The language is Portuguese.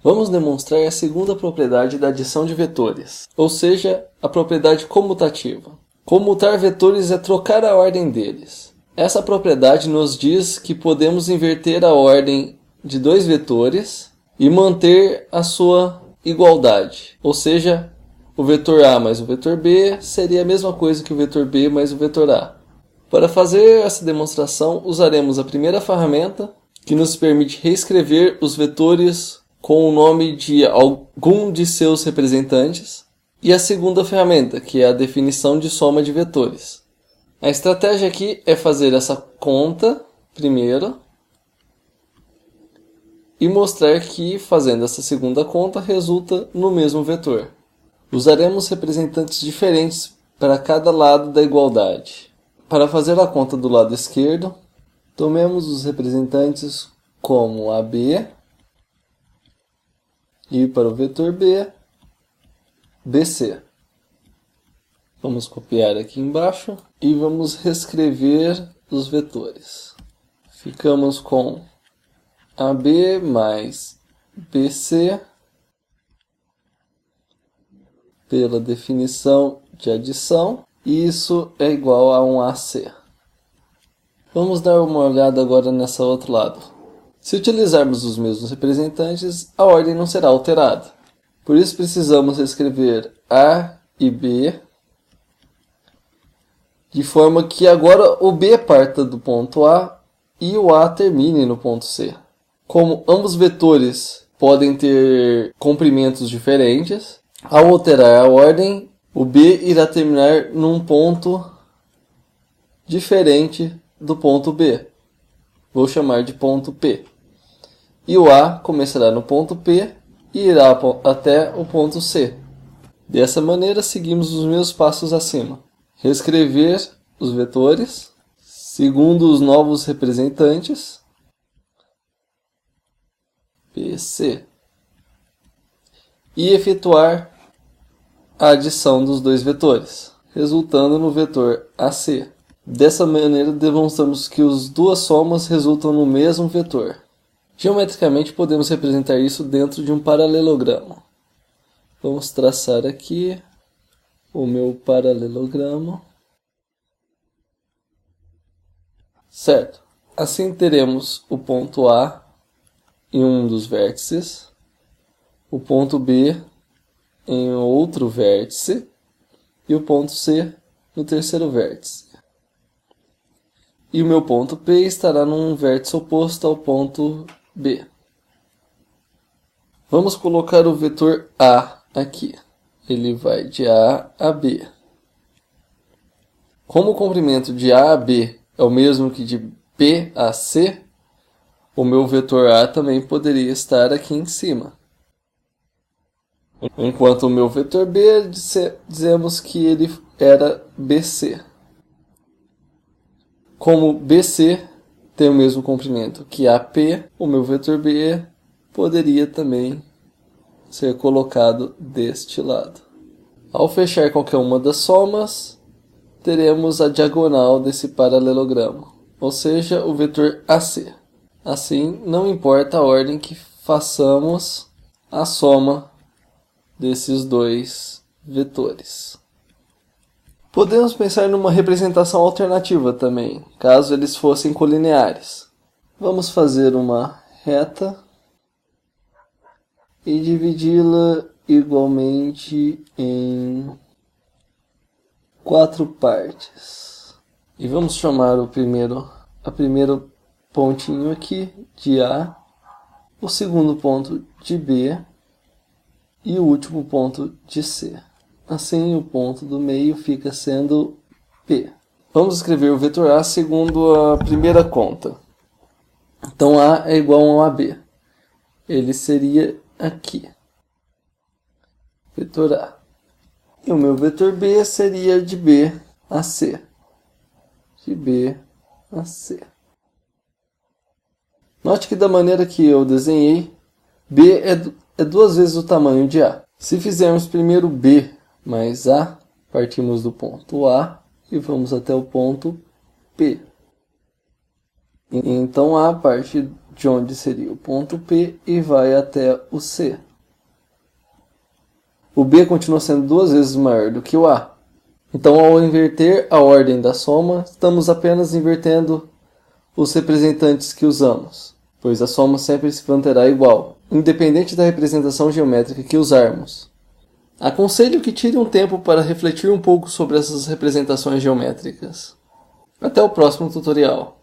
Vamos demonstrar a segunda propriedade da adição de vetores, ou seja, a propriedade comutativa. Comutar vetores é trocar a ordem deles. Essa propriedade nos diz que podemos inverter a ordem de dois vetores e manter a sua igualdade, ou seja, o vetor A mais o vetor B seria a mesma coisa que o vetor B mais o vetor A. Para fazer essa demonstração, usaremos a primeira ferramenta, que nos permite reescrever os vetores com o nome de algum de seus representantes, e a segunda ferramenta, que é a definição de soma de vetores. A estratégia aqui é fazer essa conta primeiro e mostrar que, fazendo essa segunda conta, resulta no mesmo vetor. Usaremos representantes diferentes para cada lado da igualdade. Para fazer a conta do lado esquerdo, tomemos os representantes como AB e para o vetor B, BC. Vamos copiar aqui embaixo e vamos reescrever os vetores. Ficamos com AB mais BC pela definição de adição, e isso é igual a um AC. Vamos dar uma olhada agora nessa outro lado. Se utilizarmos os mesmos representantes, a ordem não será alterada. Por isso precisamos escrever A e B de forma que agora o B parta do ponto A e o A termine no ponto C. Como ambos vetores podem ter comprimentos diferentes, ao alterar a ordem, o B irá terminar num ponto diferente do ponto B. Vou chamar de ponto P. E o A começará no ponto P e irá até o ponto C. Dessa maneira, seguimos os mesmos passos acima. Reescrever os vetores segundo os novos representantes PC e efetuar a adição dos dois vetores, resultando no vetor AC. Dessa maneira, demonstramos que as duas somas resultam no mesmo vetor. Geometricamente, podemos representar isso dentro de um paralelogramo. Vamos traçar aqui o meu paralelogramo. Certo. Assim teremos o ponto A em um dos vértices, o ponto B em outro vértice e o ponto C no terceiro vértice. E o meu ponto P estará num vértice oposto ao ponto B. Vamos colocar o vetor A aqui. Ele vai de A a B. Como o comprimento de A a B é o mesmo que de B a C, o meu vetor A também poderia estar aqui em cima. Enquanto o meu vetor B, dizemos que ele era BC. Como BC tem o mesmo comprimento que AP, o meu vetor B poderia também ser colocado deste lado. Ao fechar qualquer uma das somas, teremos a diagonal desse paralelogramo, ou seja, o vetor AC. Assim, não importa a ordem que façamos a soma desses dois vetores. Podemos pensar numa representação alternativa também, caso eles fossem colineares. Vamos fazer uma reta e dividi-la igualmente em 4 partes. E vamos chamar a primeiro pontinho aqui de A, o segundo ponto de B e o último ponto de C. Assim, o ponto do meio fica sendo P. Vamos escrever o vetor A segundo a primeira conta. Então, A é igual a um AB. Ele seria aqui. Vetor A. E o meu vetor B seria de B a C. De B a C. Note que da maneira que eu desenhei, B é 2 vezes o tamanho de A. Se fizermos primeiro B mais A, partimos do ponto A e vamos até o ponto P. Então A parte de onde seria o ponto P, e vai até o C. O B continua sendo 2 vezes maior do que o A. Então, ao inverter a ordem da soma, estamos apenas invertendo os representantes que usamos, pois a soma sempre se manterá igual, independente da representação geométrica que usarmos. Aconselho que tire um tempo para refletir um pouco sobre essas representações geométricas. Até o próximo tutorial.